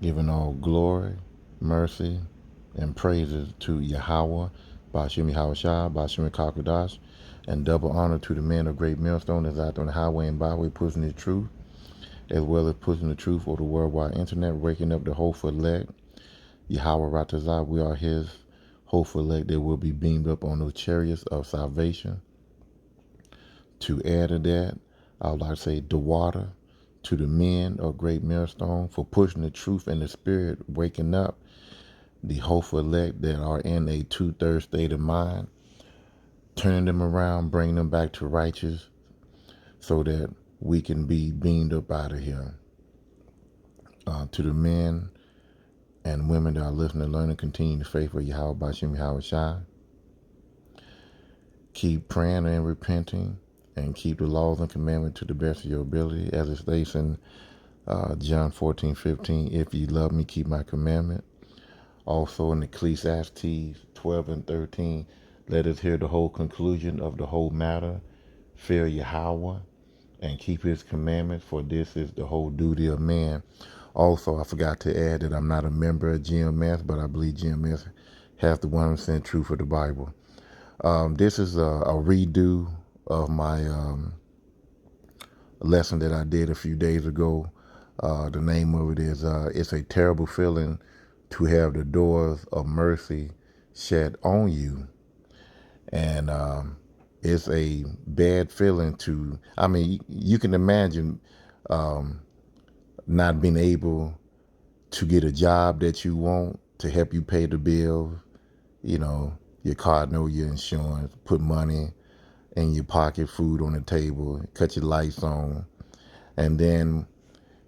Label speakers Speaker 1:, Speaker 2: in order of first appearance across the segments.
Speaker 1: giving all glory, mercy, and praises to Yahweh, Bashim Yahweh Shah, Bashim Kakadash, and double honor to the men of Great Millstone that's out on the highway and byway pushing the truth, as well as pushing the truth for the worldwide internet, waking up the hopeful elect. Yahweh Ratazah, we are his hopeful elect that will be beamed up on those chariots of salvation. To add to that, I would like to say the water to the men of Great Millstone for pushing the truth and the spirit, waking up the hopeful elect that are in a two-thirds state of mind, turning them around, bringing them back to righteous so that we can be beamed up out of here. To the men and women that are listening, learning, continue the faith of Yahweh Bashim Yahweh Shai. Keep praying and repenting and keep the laws and commandments to the best of your ability, as it states in John 14:15. If ye love me, keep my commandment. Also in Ecclesiastes 12:13, let us hear the whole conclusion of the whole matter. Fear Yahweh and keep his commandments, for this is the whole duty of man. Also, I forgot to add that I'm not a member of GMS, but I believe GMS has the 100% truth of the Bible. This is a redo of my lesson that I did a few days ago. The name of it is It's a Terrible Feeling to Have the Doors of Mercy Shut on You. And it's a bad feeling to, I mean, you can imagine not being able to get a job that you want to help you pay the bills, you know, your card, know your insurance, put money in your pocket, food on the table, cut your lights on, and then,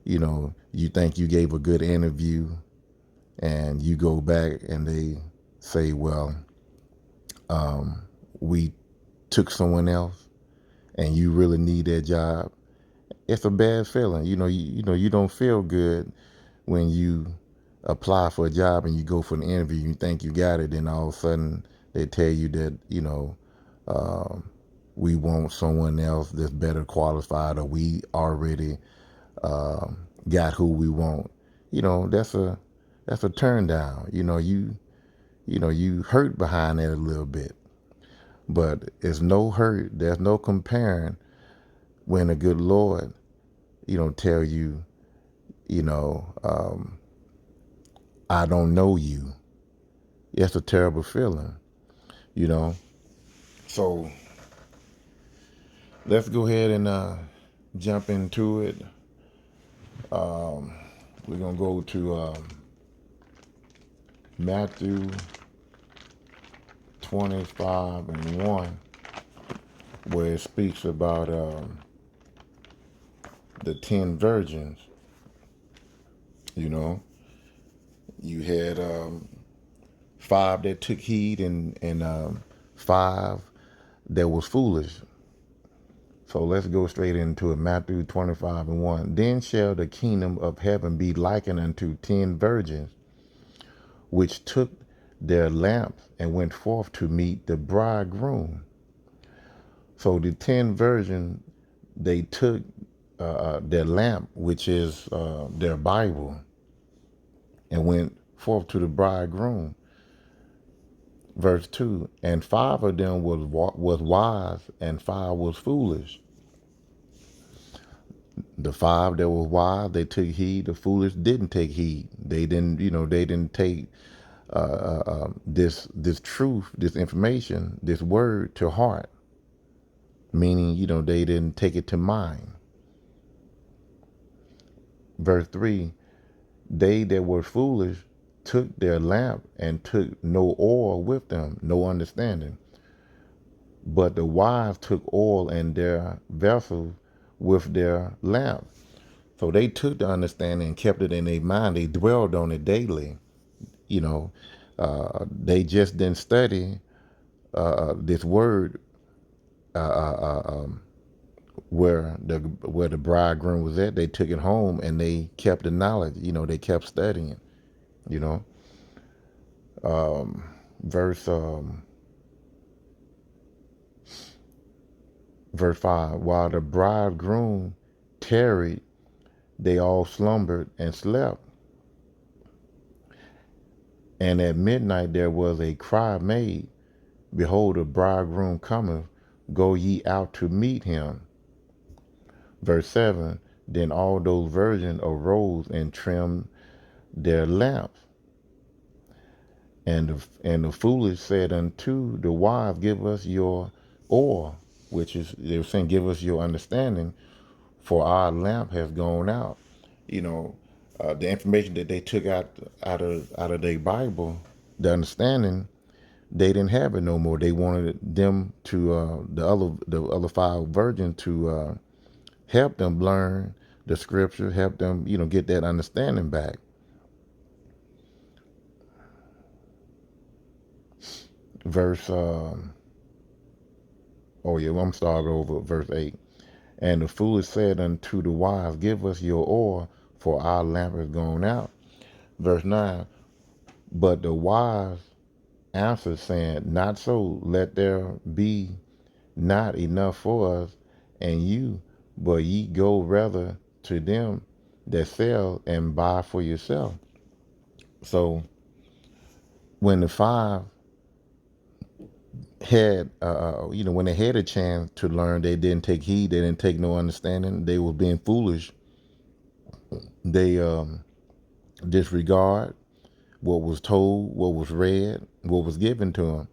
Speaker 1: you know, you think you gave a good interview and you go back and they say, well, we took someone else and you really need that job. It's a bad feeling. You don't feel good when you apply for a job and you go for an interview, you think you got it, then all of a sudden they tell you that, we want someone else that's better qualified, or we already got who we want. That's a turn down. You hurt behind that a little bit. But it's no hurt, there's no comparing when a good Lord, tell you, I don't know you. It's a terrible feeling, you know. So let's go ahead and jump into it. We're gonna go to Matthew 25:1, where it speaks about the 10 virgins. You had 5 that took heed, and 5 that was foolish. So let's go straight into it. Matthew 25:1. Then shall the kingdom of heaven be likened unto 10 virgins, which took their lamps and went forth to meet the bridegroom. So the 10 virgins, they took their lamp, which is their Bible, and went forth to the bridegroom. Verse 2, and 5 of them was wise, and 5 was foolish. The 5 that was wise, they took heed. The foolish didn't take heed. They didn't take this truth, this information, this word to heart. Meaning, they didn't take it to mind. Verse 3, they that were foolish took their lamp and took no oil with them, no understanding. But the wise took oil in their vessels with their lamp. So they took the understanding and kept it in their mind. They dwelled on it daily. They just didn't study this word where the bridegroom was at. They took it home and they kept the knowledge. They kept studying. You know, verse verse 5. While the bridegroom tarried, they all slumbered and slept. And at midnight there was a cry made, Behold, the bridegroom cometh, go ye out to meet him. Verse 7, Then all those virgins arose and trimmed their lamps. And the foolish said unto the wise, Give us your oil, which is, they were saying, give us your understanding, for our lamp has gone out. You know, the information that they took out of their Bible, the understanding, they didn't have it no more. They wanted them to the other five virgins to help them learn the scripture, help them, get that understanding back. Verse I'm starting over verse 8. And the foolish said unto the wise, Give us your oil, for our lamp is gone out. Verse 9, But the wise answered, saying, Not so, let there be not enough for us and you, but ye go rather to them that sell and buy for yourself. So when the five had, when they had a chance to learn, they didn't take heed, they didn't take no understanding, they were being foolish. They disregard what was told, what was read, what was given to them.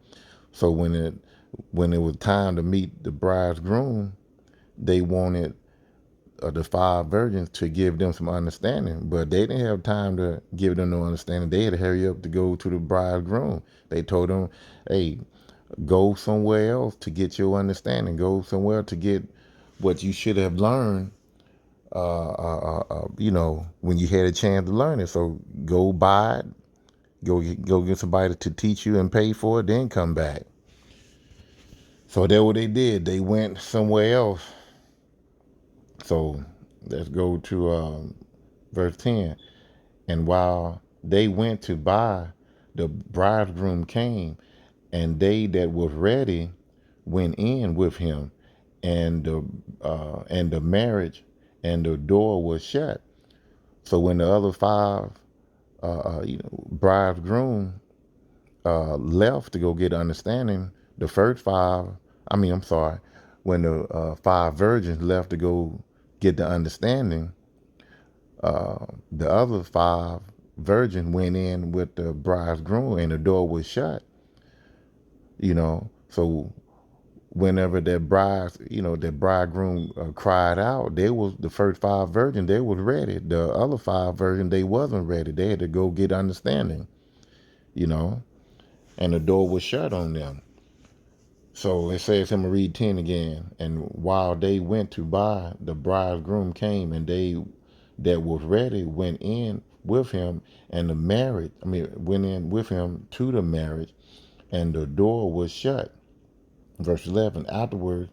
Speaker 1: So when it was time to meet the bridegroom, they wanted the five virgins to give them some understanding, but they didn't have time to give them no understanding. They had to hurry up to go to the bridegroom. They told them, "Hey, go somewhere else to get your understanding. Go somewhere to get what you should have learned. When you had a chance to learn it. So go buy it. Go get somebody to teach you and pay for it. Then come back." So that's what they did. They went somewhere else. So let's go to verse 10. And while they went to buy, the bridegroom came, and they that was ready went in with him, and the marriage and the door was shut. So when the other five, bridegroom left to go get understanding, the first five, I'm sorry, when the five virgins left to go get the understanding, the other five virgins went in with the bridegroom and the door was shut. So whenever that bridegroom cried out, they was the first five virgins, they was ready. The other five virgins, they wasn't ready. They had to go get understanding, you know, and the door was shut on them. So it says, I'm going to read 10 again. And while they went to buy, the bridegroom came, and they that was ready went in with him, and went in with him to the marriage, and the door was shut. Verse 11, Afterward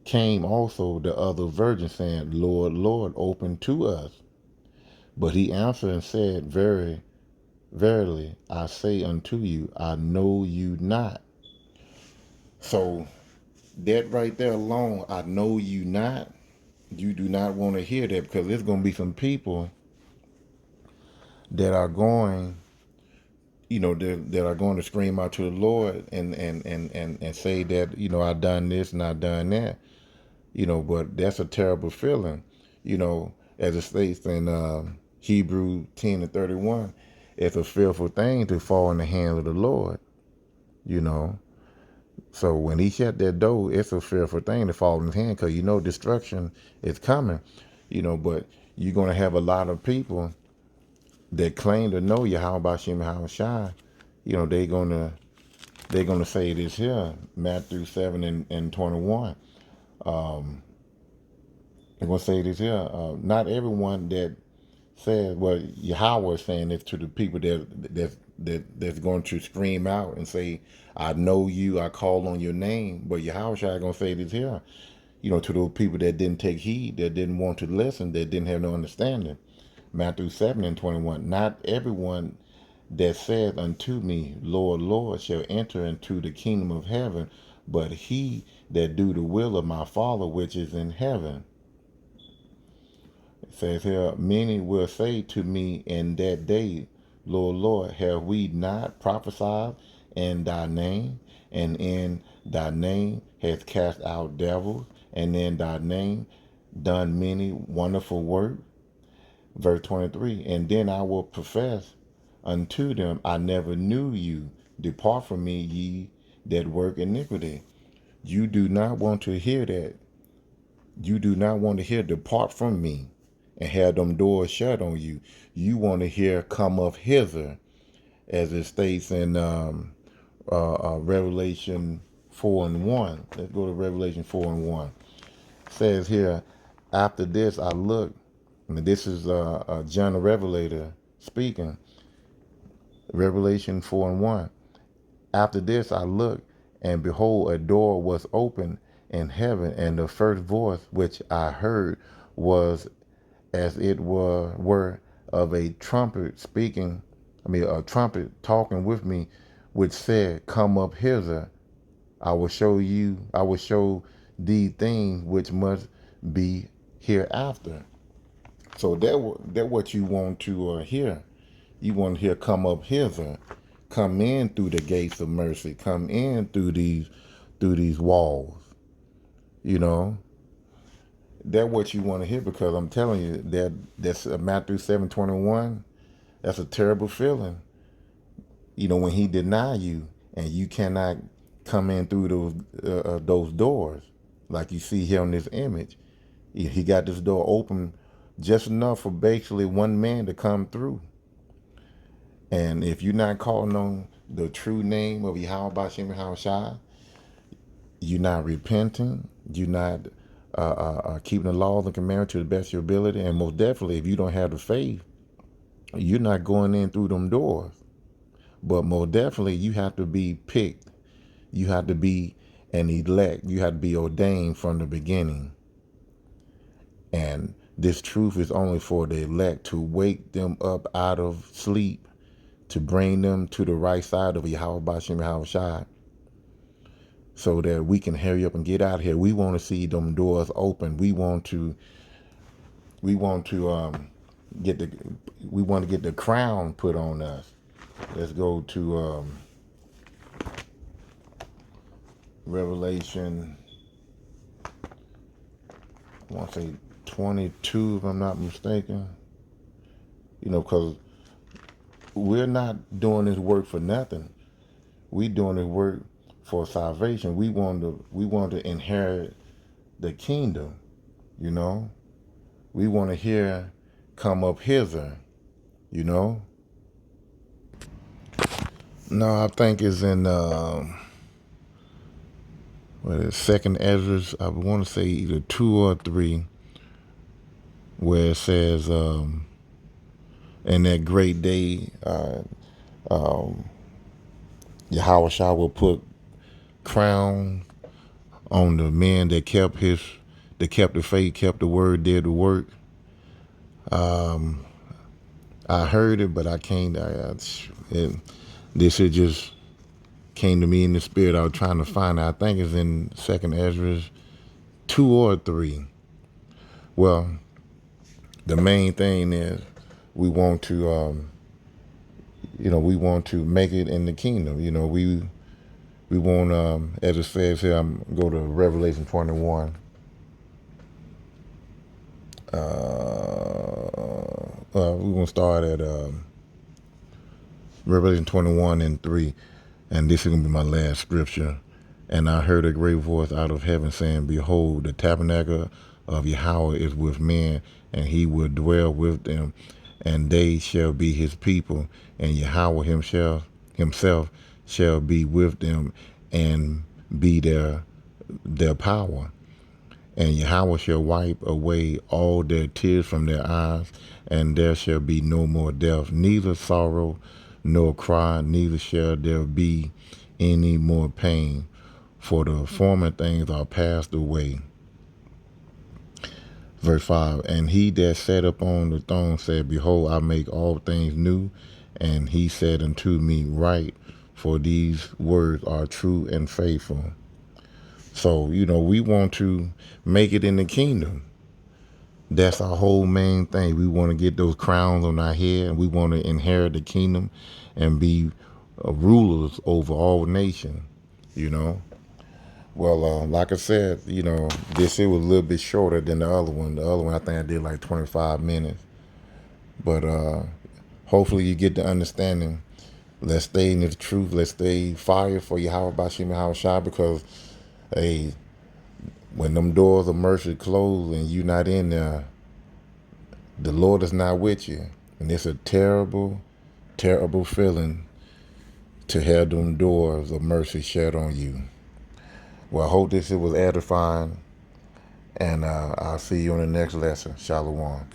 Speaker 1: came also the other virgins, saying, Lord, Lord, open to us. But he answered and said, Verily, I say unto you, I know you not. So that right there alone, I know you not. You do not want to hear that, because there's going to be some people that are going, that are going to scream out to the Lord and say that, I done this and I done that, but that's a terrible feeling, as it states in Hebrew 10:31, it's a fearful thing to fall in the hands of the Lord, you know. So when he shut that door, it's a fearful thing to fall in his hand, because destruction is coming, but you're going to have a lot of people that claim to know Yahweh Shem Shai. They're gonna say this here, Matthew 7 and 21. They're gonna say this here. Not everyone that says, well, Yahweh is saying this to the people that's going to scream out and say, I know you, I call on your name. But Yahweh is gonna say this here, to those people that didn't take heed, that didn't want to listen, that didn't have no understanding. Matthew 7 and 21. Not everyone that saith unto me, Lord, Lord, shall enter into the kingdom of heaven, but he that do the will of my Father which is in heaven. It says here, many will say to me in that day, Lord, Lord, have we not prophesied in thy name, and in thy name has cast out devils, and in thy name done many wonderful works? Verse 23, and then I will profess unto them, I never knew you. Depart from me, ye that work iniquity. You do not want to hear that. You do not want to hear depart from me and have them doors shut on you. You want to hear come up hither, as it states in Revelation 4 and 1. Let's go to Revelation 4 and 1. It says here, after this I looked, and this is John the Revelator speaking, Revelation 4 and 1. After this I looked, and behold, a door was opened in heaven, and the first voice which I heard was as it were of a trumpet speaking, a trumpet talking with me, which said, come up hither, I will show thee things which must be hereafter. So that what you want to hear. You want to hear come up hither, come in through the gates of mercy, come in through these walls. You know, that what you want to hear, because I'm telling you that's Matthew 7:21. That's a terrible feeling. You know, when he deny you and you cannot come in through those doors, like you see here on this image. He got this door open just enough for basically one man to come through. And if you're not calling on the true name of Yahweh Bashim Shai, you're not repenting, you're not keeping the laws and commandments to the best of your ability, and most definitely, if you don't have the faith, you're not going in through them doors. But most definitely, you have to be picked. You have to be an elect. You have to be ordained from the beginning. And this truth is only for the elect, to wake them up out of sleep, to bring them to the right side of Yahweh Bashim Yahweh Shai, so that we can hurry up and get out of here. We want to see them doors open. We want to get the crown put on us. Let's go to Revelation, I want to say 22, if I'm not mistaken. You know, because we're not doing this work for nothing. We doing this work for salvation. We want to inherit the kingdom. You know, we want to hear come up hither. You know. No, I think it's in Second Ezra. I want to say either 2 or 3, where it says, in that great day, Yahweh Shah will put crown on the men that kept the faith, kept the word, did the work. I heard it, but I can't. This it just came to me in the spirit. I was trying to find it. I think it's in Second Ezra 2 or 3. Well, the main thing is we want to, we want to make it in the kingdom. You know, we want, as it says here, I'm go to Revelation 21. We're gonna start at Revelation 21 and 3, and this is gonna be my last scripture. And I heard a great voice out of heaven saying, behold, the tabernacle of Yahweh is with men, and he will dwell with them, and they shall be his people, and Yahweh himself shall be with them, and be their power. And Yahweh shall wipe away all their tears from their eyes, and there shall be no more death, neither sorrow nor cry, neither shall there be any more pain, for the former things are passed away. Verse 5, and he that sat upon the throne said, behold, I make all things new. And he said unto me, write, for these words are true and faithful. So, we want to make it in the kingdom. That's our whole main thing. We want to get those crowns on our head, and we want to inherit the kingdom and be rulers over all nations, you know. Well, like I said, this year was a little bit shorter than the other one. The other one, I think I did like 25 minutes. But hopefully you get the understanding. Let's stay in the truth. Let's stay fire for Yahweh Bashim Yahweh Shai, because, hey, when them doors of mercy close and you're not in there, the Lord is not with you. And it's a terrible, terrible feeling to have them doors of mercy shut on you. Well, I hope this was edifying, and I'll see you on the next lesson. Shalom.